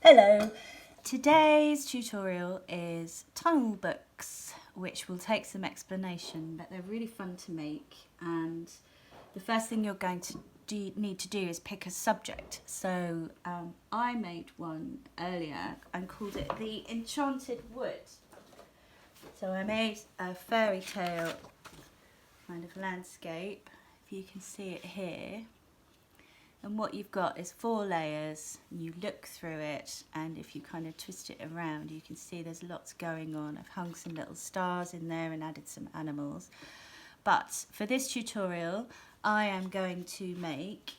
Hello! Today's tutorial is tunnel books, which will take some explanation, but they're really fun to make. And the first thing you're going to need to do is pick a subject. So I made one earlier and called it the Enchanted Wood. So I made a fairy tale kind of landscape, if you can see it here. And what you've got is 4 layers, and you look through it, and if you kind of twist it around, you can see there's lots going on. I've hung some little stars in there and added some animals. But for this tutorial, I am going to make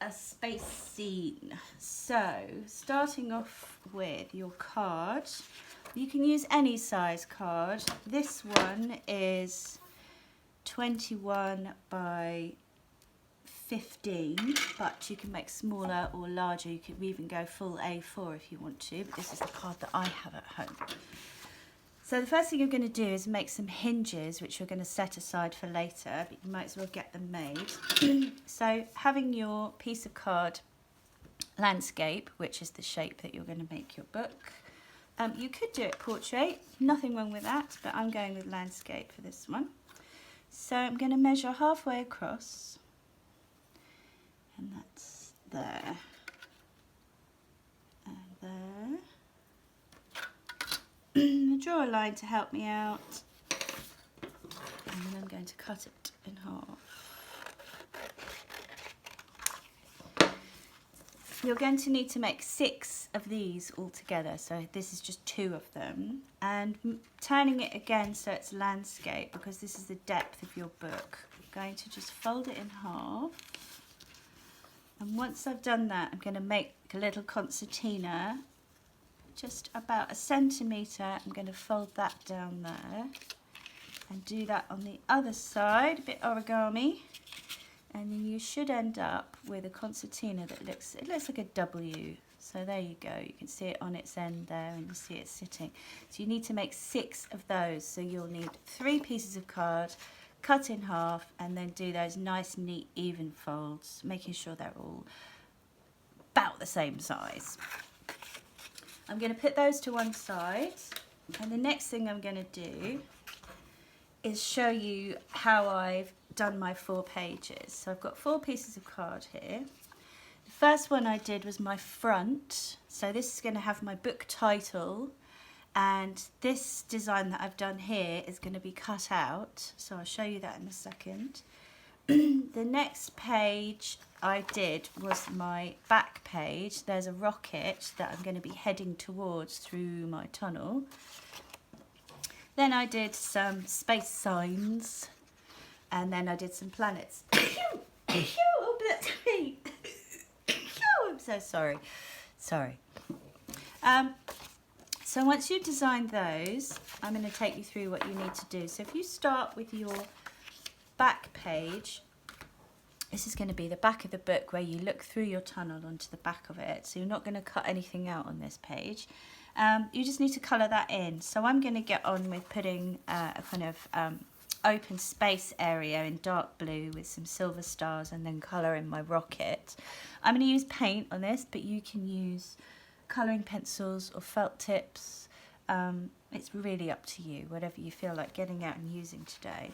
a space scene. So, starting off with your card, you can use any size card. This one is 21 by 15, but you can make smaller or larger. You could even go full A4 if you want to, but this is the card that I have at home. So the first thing you're going to do is make some hinges, which you're going to set aside for later, but you might as well get them made. So having your piece of card landscape, which is the shape that you're going to make your book, you could do it portrait, nothing wrong with that, but I'm going with landscape for this one. So I'm going to measure halfway across, and that's there and there. I draw a line to help me out, and then I'm going to cut it in half. You're going to need to make 6 of these all together, so this is just 2 of them, and turning it again so it's landscape, because this is the depth of your book. I'm going to just fold it in half. And once I've done that, I'm going to make a little concertina, just about 1 centimetre. I'm going to fold that down there and do that on the other side, a bit origami. And then you should end up with a concertina that looks like a W. So there you go, you can see it on its end there and you see it sitting. So you need to make 6 of those. So you'll need 3 pieces of card, cut in half, and then do those nice, neat, even folds, making sure they're all about the same size. I'm going to put those to one side, and the next thing I'm going to do is show you how I've done my 4 pages. So I've got 4 pieces of card here. The first one I did was my front, so this is going to have my book title. And this design that I've done here is going to be cut out, so I'll show you that in a second. The next page I did was my back page. There's a rocket that I'm going to be heading towards through my tunnel. Then I did some space signs, and then I did some planets. Oh, bless me. I'm so sorry. Sorry. So once you've designed those, I'm going to take you through what you need to do. So if you start with your back page, this is going to be the back of the book where you look through your tunnel onto the back of it. So you're not going to cut anything out on this page. You just need to colour that in. So I'm going to get on with putting a kind of open space area in dark blue with some silver stars, and then colour in my rocket. I'm going to use paint on this, but you can use colouring pencils or felt tips. It's really up to you, whatever you feel like getting out and using today.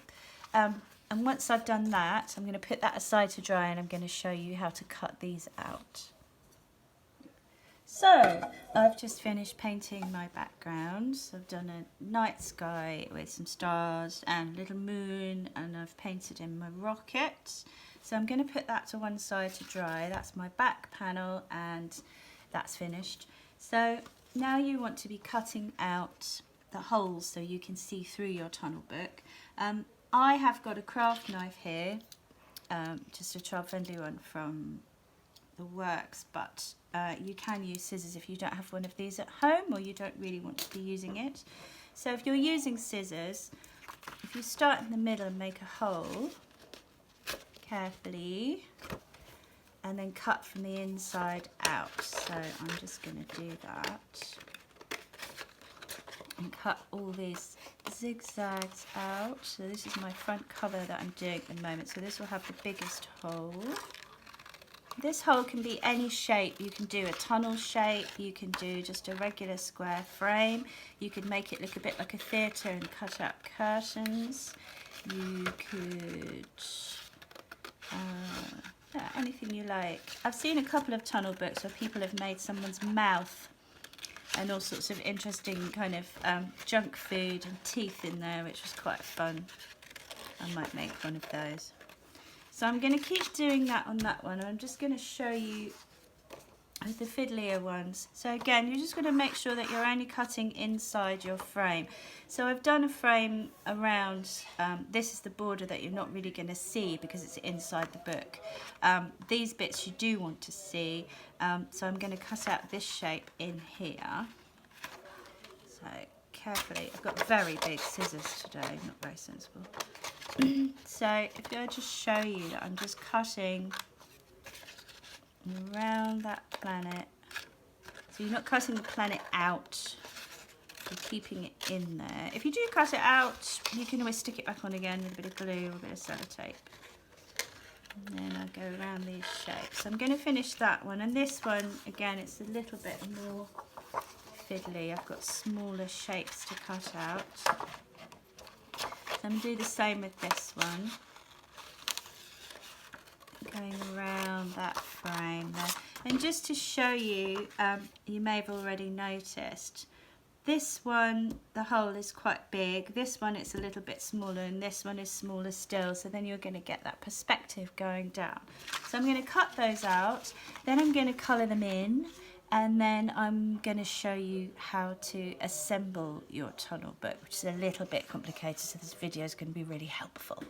And once I've done that, I'm going to put that aside to dry, and I'm going to show you how to cut these out. So I've just finished painting my background. So I've done a night sky with some stars and a little moon, and I've painted in my rocket. So I'm going to put that to one side to dry. That's my back panel, and that's finished. So now you want to be cutting out the holes so you can see through your tunnel book. I have got a craft knife here, just a child-friendly one from the Works, but you can use scissors if you don't have one of these at home or you don't really want to be using it. So if you're using scissors, if you start in the middle and make a hole carefully, and then cut from the inside out. So I'm just going to do that and cut all these zigzags out. So this is my front cover that I'm doing at the moment. So this will have the biggest hole. This hole can be any shape. You can do a tunnel shape, you can do just a regular square frame, you could make it look a bit like a theatre and cut out curtains, you could, yeah, anything you like. I've seen a couple of tunnel books where people have made someone's mouth and all sorts of interesting kind of junk food and teeth in there, which was quite fun. I might make one of those. So I'm going to keep doing that on that one, and I'm just going to show you the fiddlier ones. So again, you're just going to make sure that you're only cutting inside your frame. So I've done a frame around, this is the border that you're not really going to see because it's inside the book. These bits you do want to see, so I'm going to cut out this shape in here. So carefully, I've got very big scissors today, not very sensible. So if I just show you that I'm just cutting around that planet. So you're not cutting the planet out, you're keeping it in there. If you do cut it out, you can always stick it back on again with a bit of glue or a bit of sellotape. And then I go around these shapes. So I'm going to finish that one, and this one, again, it's a little bit more fiddly. I've got smaller shapes to cut out. So I'm going to do the same with this one. Going around that frame there. And just to show you, you may have already noticed, this one, the hole is quite big. This one, it's a little bit smaller, and this one is smaller still. So then you're going to get that perspective going down. So I'm going to cut those out. Then I'm going to colour them in. And then I'm going to show you how to assemble your tunnel book, which is a little bit complicated, so this video is going to be really helpful.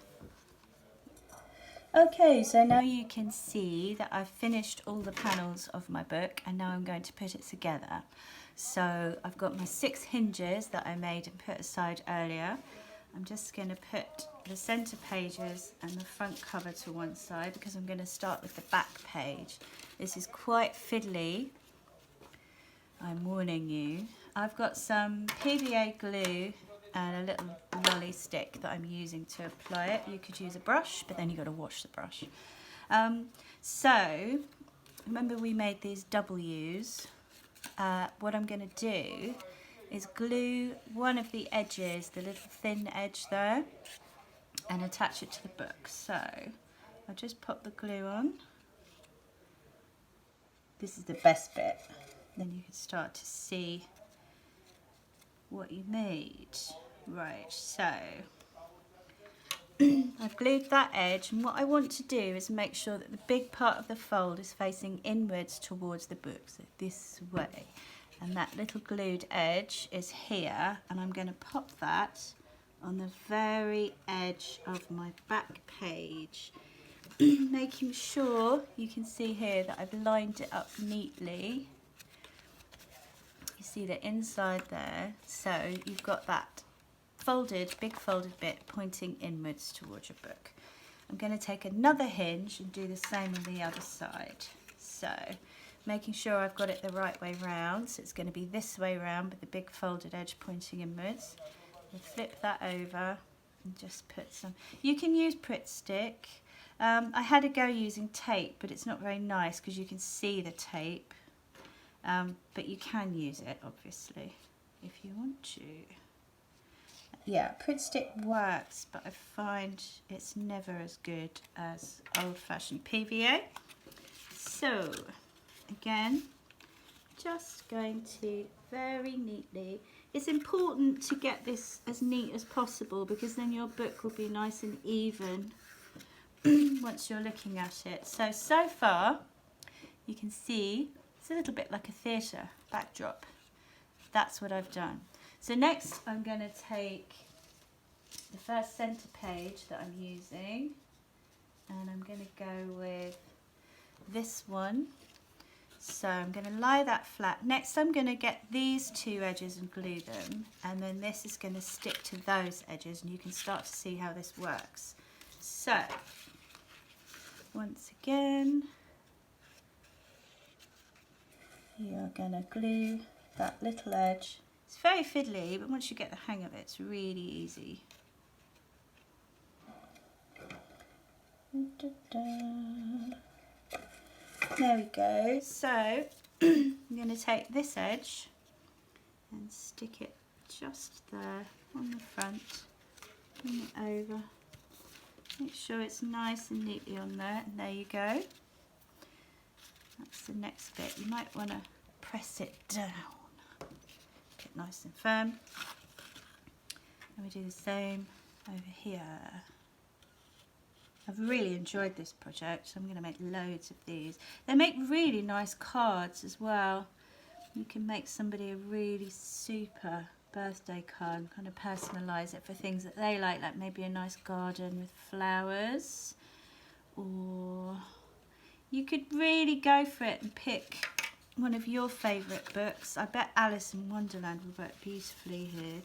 Okay, so now you can see that I've finished all the panels of my book, and now I'm going to put it together. So I've got my 6 hinges that I made and put aside earlier. I'm just going to put the centre pages and the front cover to one side because I'm going to start with the back page. This is quite fiddly, I'm warning you. I've got some PVA glue and a little lolly stick that I'm using to apply it. You could use a brush, but then you've got to wash the brush. So, remember we made these W's. What I'm going to do is glue one of the edges, the little thin edge there, and attach it to the book. So, I'll just pop the glue on. This is the best bit. Then you can start to see what you made. Right, so I've glued that edge, and what I want to do is make sure that the big part of the fold is facing inwards towards the book, so this way. And that little glued edge is here, and I'm going to pop that on the very edge of my back page, making sure you can see here that I've lined it up neatly. You see the inside there, so you've got that folded, big folded bit pointing inwards towards your book. I'm going to take another hinge and do the same on the other side. So making sure I've got it the right way round, so it's going to be this way round with the big folded edge pointing inwards. We'll flip that over and just put some, you can use Pritt stick. I had a go using tape, but it's not very nice because you can see the tape. But you can use it, obviously, if you want to. Yeah, Pritt stick works, but I find it's never as good as old-fashioned PVA. So, again, just going to very neatly. It's important to get this as neat as possible because then your book will be nice and even once you're looking at it. So far, you can see it's a little bit like a theatre backdrop. That's what I've done. So next I'm going to take the first centre page that I'm using, and I'm going to go with this one. So I'm going to lie that flat. Next I'm going to get these 2 edges and glue them, and then this is going to stick to those edges, and you can start to see how this works. So once again, you're going to glue that little edge. It's very fiddly, but once you get the hang of it, it's really easy. There we go. So I'm going to take this edge and stick it just there on the front, bring it over, make sure it's nice and neatly on there, and there you go. That's the next bit. You might want to press it down, get nice and firm, and we do the same over here. I've really enjoyed this project, so I'm going to make loads of these. They make really nice cards as well. You can make somebody a really super birthday card and kind of personalise it for things that they like maybe a nice garden with flowers, or you could really go for it and pick one of your favourite books. I bet Alice in Wonderland will work beautifully here,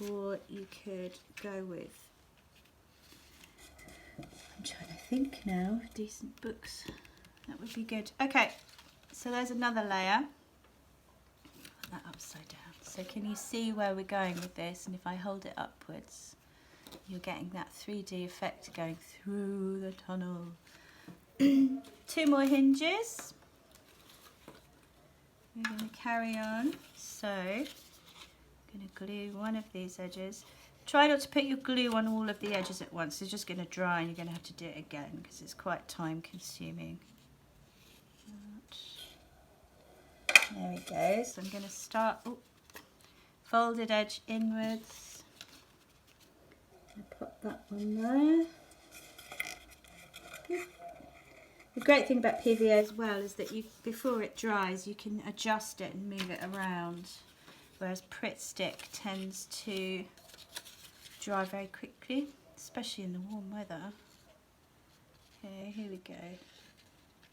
or you could go with, I'm trying to think now, decent books, that would be good. Okay, so there's another layer. Put that upside down. So can you see where we're going with this? And if I hold it upwards, you're getting that 3D effect going through the tunnel. 2 more hinges. We're going to carry on. So I'm going to glue one of these edges. Try not to put your glue on all of the edges at once. It's just going to dry and you're going to have to do it again because it's quite time consuming. There we go. So I'm going to start, folded edge inwards. I'm going to pop that one there. The great thing about PVA as well is that before it dries you can adjust it and move it around, whereas Pritt Stick tends to dry very quickly, especially in the warm weather. Okay, here we go.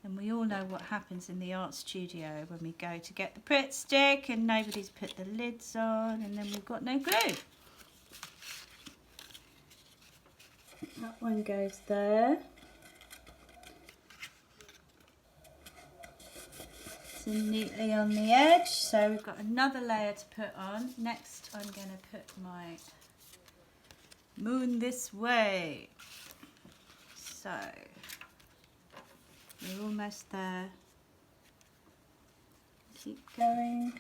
And we all know what happens in the art studio when we go to get the Pritt Stick and nobody's put the lids on and then we've got no glue. That one goes there. So neatly on the edge. So we've got another layer to put on. Next I'm going to put my Moon This Way. So we're almost there. Keep going.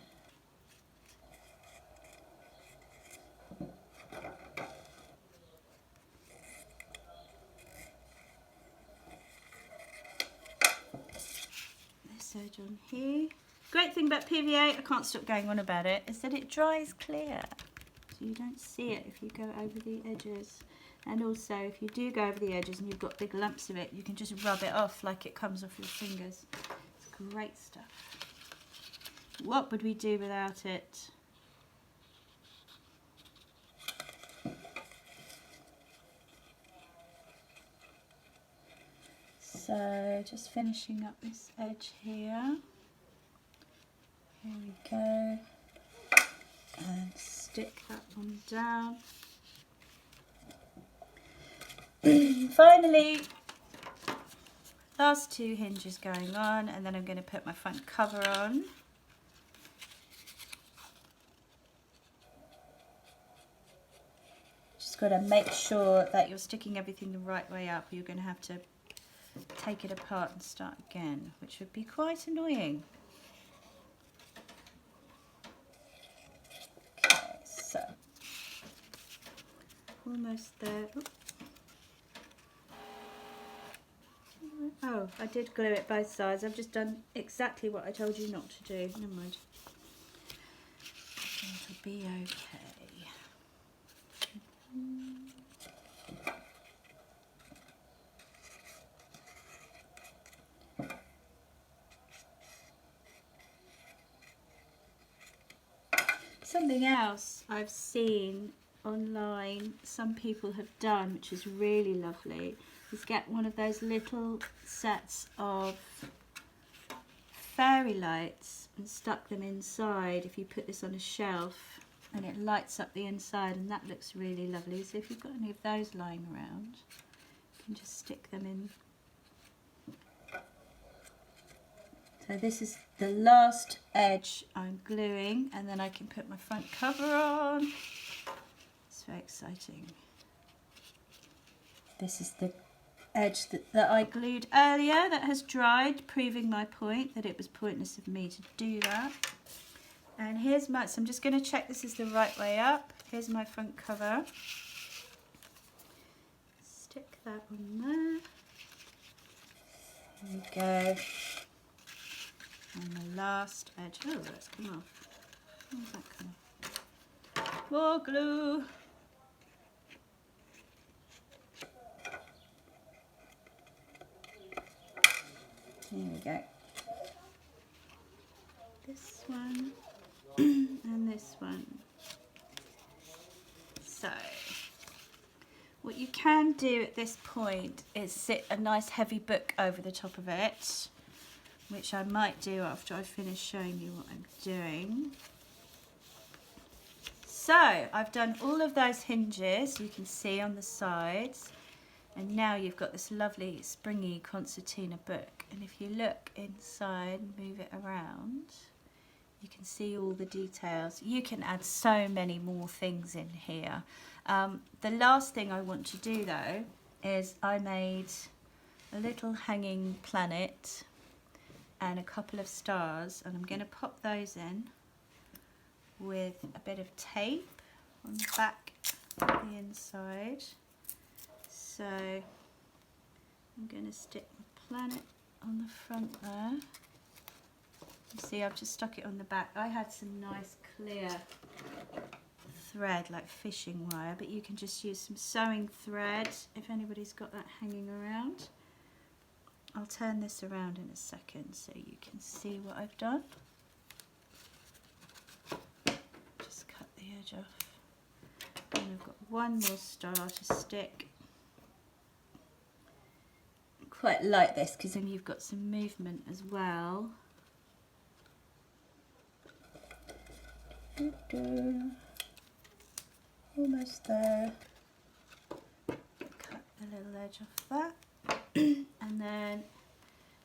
This edge on here. Great thing about PVA, I can't stop going on about it, is that it dries clear. So you don't see it if you go over the edges. And also if you do go over the edges and you've got big lumps of it, you can just rub it off like it comes off your fingers. It's great stuff. What would we do without it? So just finishing up this edge here. Here we go. And stick that one down. Finally, last 2 hinges going on, and then I'm going to put my front cover on. Just got to make sure that you're sticking everything the right way up. You're going to have to take it apart and start again, which would be quite annoying. Okay, so almost there. Oops. Oh, I did glue it both sides. I've just done exactly what I told you not to do. Never mind. It'll be okay. Something else I've seen online, some people have done, which is really lovely, is get one of those little sets of fairy lights and stuck them inside. If you put this on a shelf and it lights up the inside, and that looks really lovely. So if you've got any of those lying around, you can just stick them in. So this is the last edge I'm gluing, and then I can put my front cover on. It's very exciting. This is the edge that I glued earlier that has dried, proving my point that it was pointless of me to do that. And here's my, so I'm just going to check this is the right way up. Here's my front cover. Stick that on there. There we go. And the last edge, oh that's come off. Where's that come off? More glue. Here we go. This one and this one. So, what you can do at this point is sit a nice heavy book over the top of it, which I might do after I finish showing you what I'm doing. So, I've done all of those hinges you can see on the sides. And now you've got this lovely springy concertina book, and if you look inside and move it around, you can see all the details. You can add so many more things in here. The last thing I want to do though is I made a little hanging planet and a couple of stars, and I'm going to pop those in with a bit of tape on the back of the inside. So I'm going to stick the planet on the front there. You see I've just stuck it on the back. I had some nice clear thread like fishing wire, but you can just use some sewing thread if anybody's got that hanging around. I'll turn this around in a second so you can see what I've done. Just cut the edge off. And I've got one more star to stick. Quite like this because then you've got some movement as well. Almost there. Cut the little edge off that. And then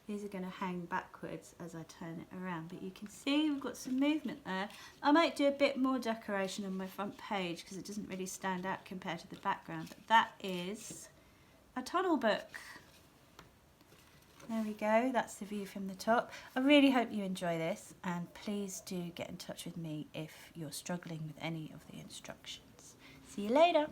these are going to hang backwards as I turn it around, but you can see we've got some movement there. I might do a bit more decoration on my front page because it doesn't really stand out compared to the background, but that is a tunnel book. There we go, that's the view from the top. I really hope you enjoy this, and please do get in touch with me if you're struggling with any of the instructions. See you later.